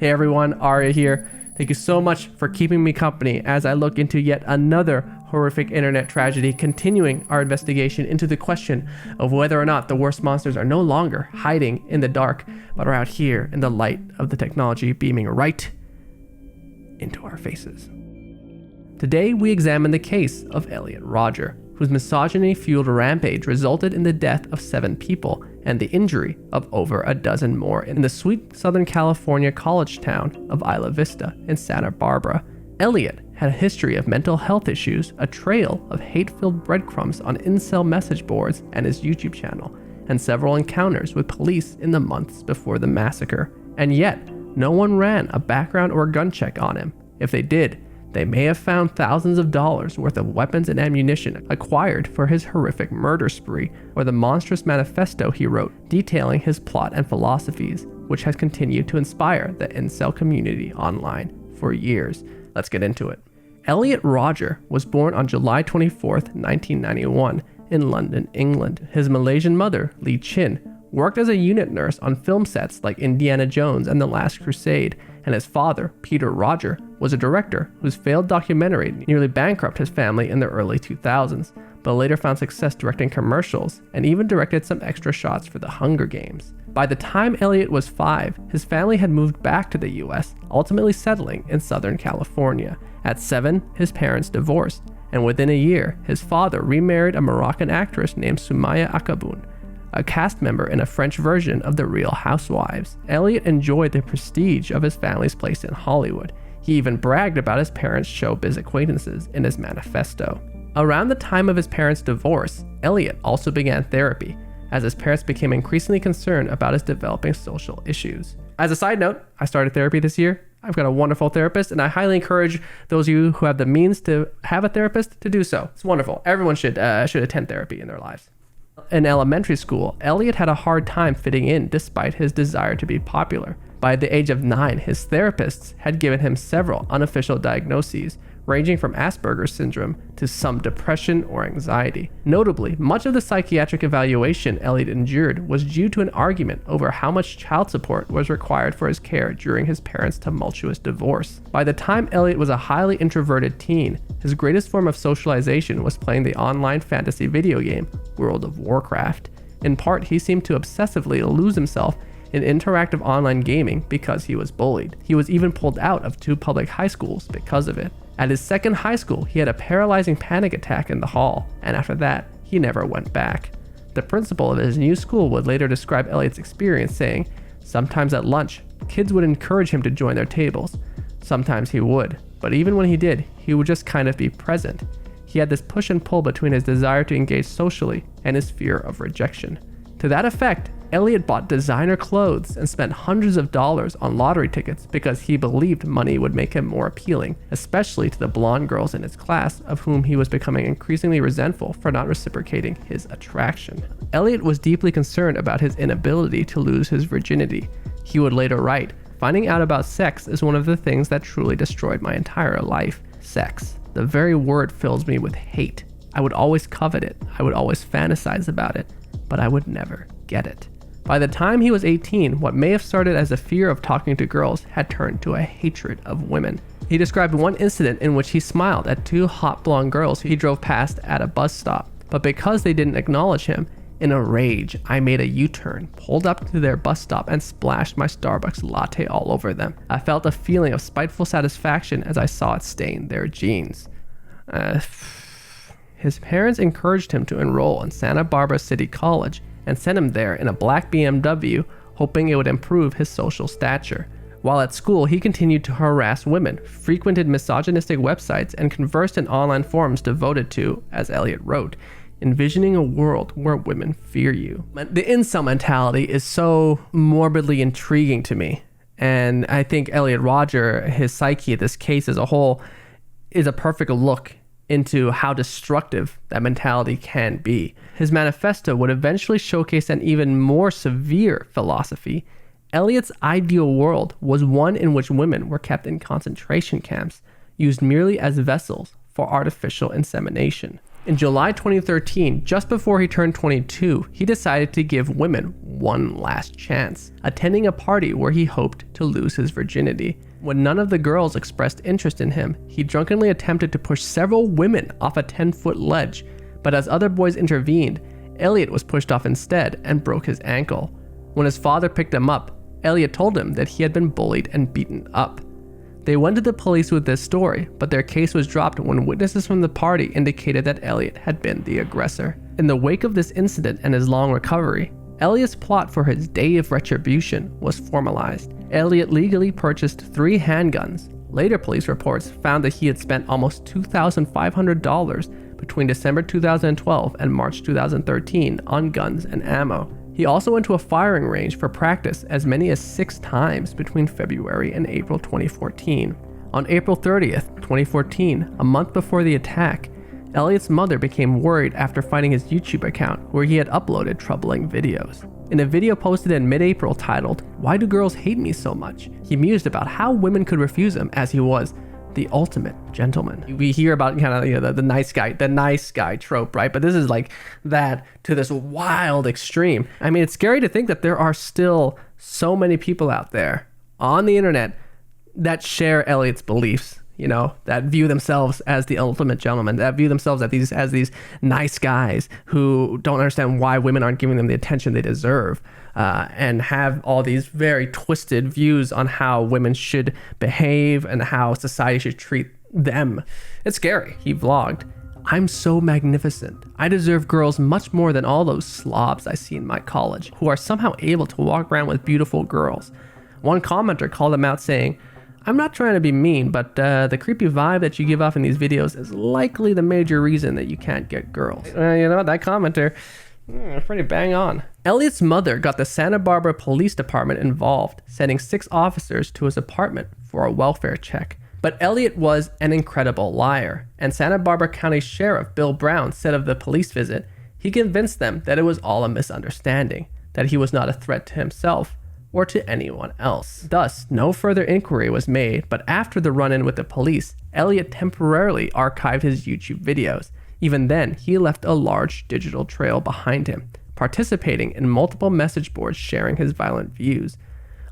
Hey everyone, Arya here. Thank you so much for keeping me company as I look into yet another horrific internet tragedy, continuing our investigation into the question of whether or not the worst monsters are no longer hiding in the dark, but are out here in the light of the technology beaming right into our faces. Today, we examine the case of Elliot Rodger, whose misogyny-fueled rampage resulted in the death of 7 people and the injury of over a dozen more in the sweet Southern California college town of Isla Vista in Santa Barbara. Elliot had a history of mental health issues, a trail of hate-filled breadcrumbs on incel message boards and his YouTube channel, and several encounters with police in the months before the massacre. And yet, no one ran a background or gun check on him. If they did, they may have found thousands of dollars worth of weapons and ammunition acquired for his horrific murder spree, or the monstrous manifesto he wrote detailing his plot and philosophies, which has continued to inspire the incel community online for years. Let's get into it. Elliot Rodger was born on July 24th, 1991 in London, England. His Malaysian mother, Lee Chin, worked as a unit nurse on film sets like Indiana Jones and The Last Crusade, and his father, Peter Rodger, was a director whose failed documentary nearly bankrupted his family in the early 2000s, but later found success directing commercials and even directed some extra shots for the Hunger Games. By the time Elliot was 5, his family had moved back to the US, ultimately settling in Southern California. At 7, his parents divorced, and within a year, his father remarried a Moroccan actress named Sumaya Akabun, a cast member in a French version of The Real Housewives. Elliot enjoyed the prestige of his family's place in Hollywood. He even bragged about his parents' showbiz acquaintances in his manifesto. Around the time of his parents' divorce, Elliot also began therapy, as his parents became increasingly concerned about his developing social issues. As a side note, I started therapy this year. I've got a wonderful therapist, and I highly encourage those of you who have the means to have a therapist to do so. It's wonderful. Everyone should attend therapy in their lives. In elementary school, Elliot had a hard time fitting in despite his desire to be popular. By the age of 9, his therapists had given him several unofficial diagnoses, ranging from Asperger's syndrome to some depression or anxiety. Notably, much of the psychiatric evaluation Elliot endured was due to an argument over how much child support was required for his care during his parents' tumultuous divorce. By the time Elliot was a highly introverted teen, his greatest form of socialization was playing the online fantasy video game, World of Warcraft. In part, he seemed to obsessively lose himself in interactive online gaming because he was bullied. He was even pulled out of 2 public high schools because of it. At his second high school, he had a paralyzing panic attack in the hall, and after that, he never went back. The principal of his new school would later describe Elliot's experience, saying, "Sometimes at lunch, kids would encourage him to join their tables. Sometimes he would, but even when he did, he would just kind of be present." He had this push and pull between his desire to engage socially and his fear of rejection. To that effect, Elliot bought designer clothes and spent hundreds of dollars on lottery tickets because he believed money would make him more appealing, especially to the blonde girls in his class, of whom he was becoming increasingly resentful for not reciprocating his attraction. Elliot was deeply concerned about his inability to lose his virginity. He would later write, "Finding out about sex is one of the things that truly destroyed my entire life. Sex. The very word fills me with hate. I would always covet it. I would always fantasize about it, but I would never get it." By the time he was 18, what may have started as a fear of talking to girls had turned to a hatred of women. He described one incident in which he smiled at 2 hot blonde girls he drove past at a bus stop, but because they didn't acknowledge him, in a rage, I made a U-turn, pulled up to their bus stop, and splashed my Starbucks latte all over them. I felt a feeling of spiteful satisfaction as I saw it stain their jeans. His parents encouraged him to enroll in Santa Barbara City College and sent him there in a black BMW, hoping it would improve his social stature. While at school, he continued to harass women, frequented misogynistic websites, and conversed in online forums devoted to, as Elliot wrote, envisioning a world where women fear you. The incel mentality is so morbidly intriguing to me, and I think Elliot Rodger, his psyche, this case as a whole, is a perfect look into how destructive that mentality can be. His manifesto would eventually showcase an even more severe philosophy. Elliot's ideal world was one in which women were kept in concentration camps, used merely as vessels for artificial insemination. In July 2013, just before he turned 22, he decided to give women one last chance, attending a party where he hoped to lose his virginity. When none of the girls expressed interest in him, he drunkenly attempted to push several women off a 10-foot ledge, but as other boys intervened, Elliot was pushed off instead and broke his ankle. When his father picked him up, Elliot told him that he had been bullied and beaten up. They went to the police with this story, but their case was dropped when witnesses from the party indicated that Elliot had been the aggressor. In the wake of this incident and his long recovery, Elliot's plot for his day of retribution was formalized. Elliot legally purchased 3 handguns. Later police reports found that he had spent almost $2,500 between December 2012 and March 2013 on guns and ammo. He also went to a firing range for practice as many as 6 times between February and April 2014. On April 30th, 2014, a month before the attack, Elliot's mother became worried after finding his YouTube account where he had uploaded troubling videos. In a video posted in mid-April titled, "Why Do Girls Hate Me So Much?" he mused about how women could refuse him as he was the ultimate gentleman. We hear about kind of the nice guy trope, right? But this is like that to this wild extreme. I mean, it's scary to think that there are still so many people out there on the internet that share Elliot's beliefs, that view themselves as the ultimate gentleman, that view themselves as these nice guys who don't understand why women aren't giving them the attention they deserve. And have all these very twisted views on how women should behave and how society should treat them. It's scary. He vlogged, "I'm so magnificent. I deserve girls much more than all those slobs I see in my college who are somehow able to walk around with beautiful girls." One commenter called him out saying, "I'm not trying to be mean, but the creepy vibe that you give off in these videos is likely the major reason that you can't get girls." That commenter, pretty bang on. Elliot's mother got the Santa Barbara Police Department involved, sending 6 officers to his apartment for a welfare check. But Elliot was an incredible liar, and Santa Barbara County Sheriff Bill Brown said of the police visit, he convinced them that it was all a misunderstanding, that he was not a threat to himself or to anyone else. Thus, no further inquiry was made, but after the run-in with the police, Elliot temporarily archived his YouTube videos. Even then, he left a large digital trail behind him, participating in multiple message boards sharing his violent views.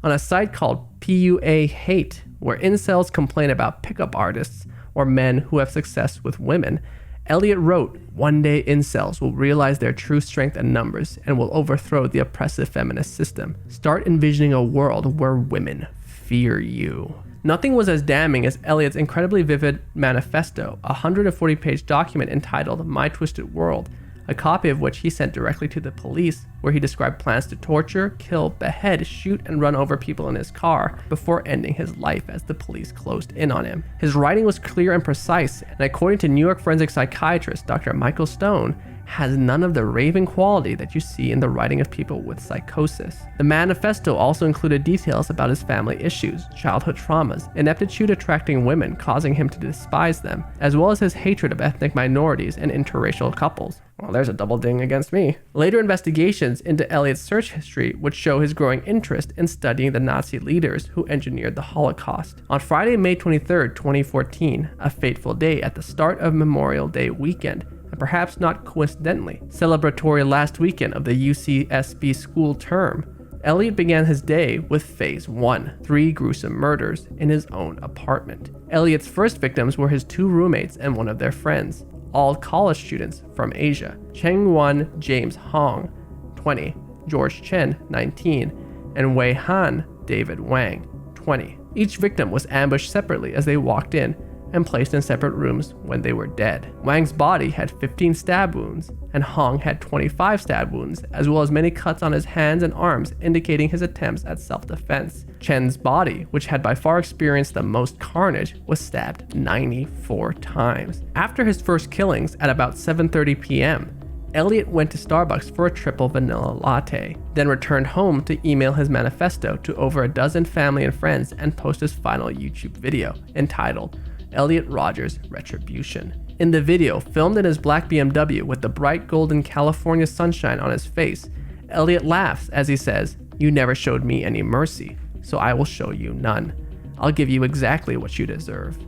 On a site called PUA Hate, where incels complain about pickup artists or men who have success with women, Elliot wrote, "One day incels will realize their true strength in numbers and will overthrow the oppressive feminist system. Start envisioning a world where women fear you." Nothing was as damning as Elliot's incredibly vivid manifesto, a 140-page document entitled My Twisted World, a copy of which he sent directly to the police, where he described plans to torture, kill, behead, shoot, and run over people in his car before ending his life as the police closed in on him. His writing was clear and precise, and according to New York forensic psychiatrist Dr. Michael Stone, has none of the raving quality that you see in the writing of people with psychosis. The manifesto also included details about his family issues, childhood traumas, ineptitude attracting women causing him to despise them, as well as his hatred of ethnic minorities and interracial couples. Well, there's a double ding against me. Later investigations into Elliot's search history would show his growing interest in studying the Nazi leaders who engineered the Holocaust. On Friday, May 23, 2014, a fateful day at the start of Memorial Day weekend, and perhaps not coincidentally, celebratory last weekend of the UCSB school term, Elliot began his day with Phase 1, 3 gruesome murders in his own apartment. Elliot's first victims were his 2 roommates and one of their friends, all college students from Asia. Cheng-Wan James Hong, 20, George Chen, 19, and Wei Han David Wang, 20. Each victim was ambushed separately as they walked in and placed in separate rooms when they were dead. Wang's body had 15 stab wounds, and Hong had 25 stab wounds, as well as many cuts on his hands and arms, indicating his attempts at self-defense. Chen's body, which had by far experienced the most carnage, was stabbed 94 times. After his first killings at about 7:30 p.m., Elliot went to Starbucks for a triple vanilla latte, then returned home to email his manifesto to over a dozen family and friends and post his final YouTube video, entitled Elliot Rodger's Retribution. In the video, filmed in his black BMW with the bright golden California sunshine on his face, Elliot laughs as he says, "You never showed me any mercy, so I will show you none. I'll give you exactly what you deserve.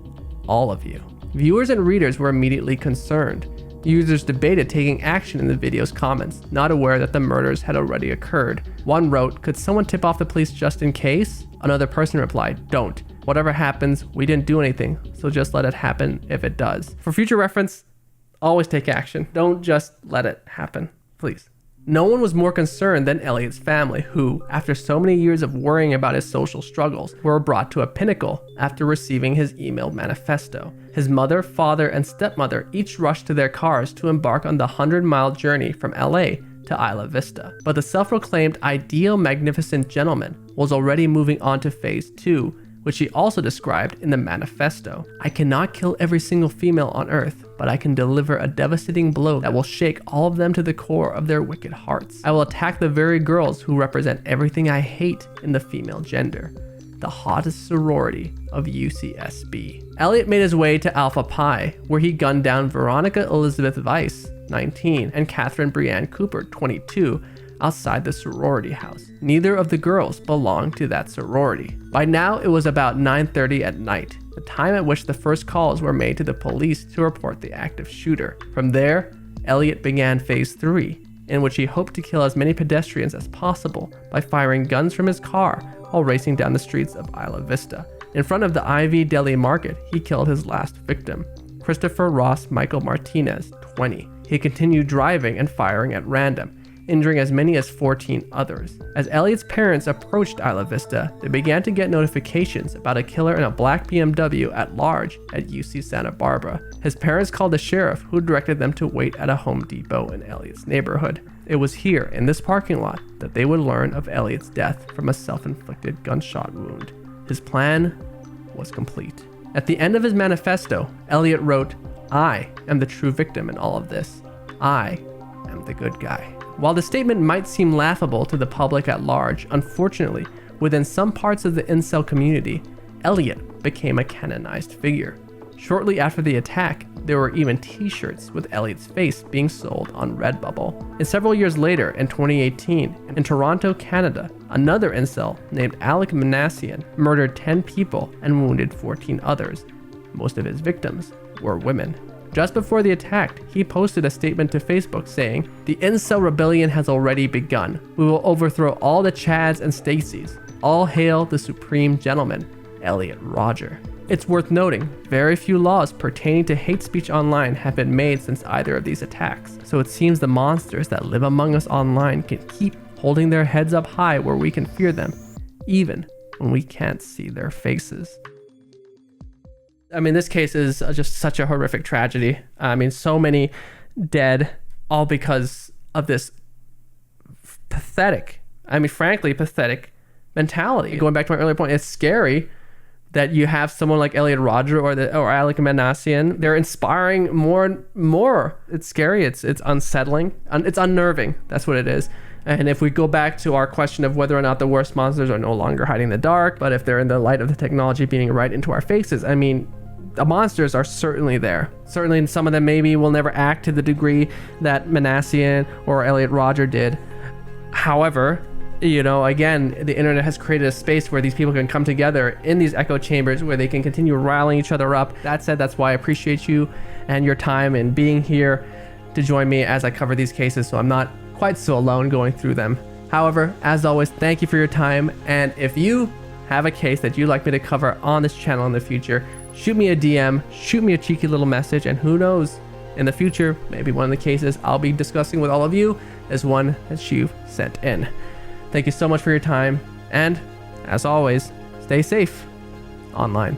All of you." Viewers and readers were immediately concerned, Users debated taking action in the video's comments, not aware that the murders had already occurred. One wrote, "Could someone tip off the police just in case?" Another person replied, "Don't. Whatever happens, we didn't do anything, so just let it happen if it does." For future reference, always take action. Don't just let it happen, please. No one was more concerned than Elliot's family, who, after so many years of worrying about his social struggles, were brought to a pinnacle after receiving his emailed manifesto. His mother, father, and stepmother each rushed to their cars to embark on the 100-mile journey from LA to Isla Vista. But the self-proclaimed ideal magnificent gentleman was already moving on to phase 2, which he also described in the manifesto. "I cannot kill every single female on earth, but I can deliver a devastating blow that will shake all of them to the core of their wicked hearts. I will attack the very girls who represent everything I hate in the female gender. The hottest sorority of UCSB." Elliot made his way to Alpha Pi, where he gunned down Veronica Elizabeth Weiss, 19, and Catherine Brianne Cooper, 22, outside the sorority house. Neither of the girls belonged to that sorority. By now, it was about 9:30 at night, the time at which the first calls were made to the police to report the active shooter. From there, Elliot began phase 3, in which he hoped to kill as many pedestrians as possible by firing guns from his car while racing down the streets of Isla Vista. In front of the Ivy Deli Market, he killed his last victim, Christopher Ross Michael Martinez, 20. He continued driving and firing at random, injuring as many as 14 others. As Elliot's parents approached Isla Vista, they began to get notifications about a killer in a black BMW at large at UC Santa Barbara. His parents called the sheriff, who directed them to wait at a Home Depot in Elliot's neighborhood. It was here, in this parking lot, that they would learn of Elliot's death from a self-inflicted gunshot wound. His plan was complete. At the end of his manifesto, Elliot wrote, "I am the true victim in all of this. I am the good guy." While the statement might seem laughable to the public at large, unfortunately, within some parts of the incel community, Elliot became a canonized figure. Shortly after the attack, there were even t-shirts with Elliot's face being sold on Redbubble. And several years later, in 2018, in Toronto, Canada, another incel named Alec Manassian murdered 10 people and wounded 14 others. Most of his victims were women. Just before the attack, he posted a statement to Facebook saying, "The incel rebellion has already begun. We will overthrow all the Chads and Stacys. All hail the supreme gentleman, Elliot Rodger." It's worth noting, very few laws pertaining to hate speech online have been made since either of these attacks, so it seems the monsters that live among us online can keep holding their heads up high where we can fear them, even when we can't see their faces. I mean, this case is just such a horrific tragedy. I mean, so many dead, all because of this pathetic, frankly, pathetic mentality. Going back to my earlier point, it's scary that you have someone like Elliot Rodger or Alec Manassian. They're inspiring more and more. It's scary. It's unsettling. It's unnerving. That's what it is. And if we go back to our question of whether or not the worst monsters are no longer hiding in the dark, but if they're in the light of the technology beating right into our faces, I mean, the monsters are certainly there. Certainly some of them maybe will never act to the degree that Manassian or Elliot Rodger did. However, again, the internet has created a space where these people can come together in these echo chambers where they can continue riling each other up. That said, that's why I appreciate you and your time and being here to join me as I cover these cases, so I'm not quite so alone going through them. However, as always, thank you for your time, and if you have a case that you'd like me to cover on this channel in the future, shoot me a DM, shoot me a cheeky little message, and who knows, in the future, maybe one of the cases I'll be discussing with all of you is one that you've sent in. Thank you so much for your time, and as always, stay safe online.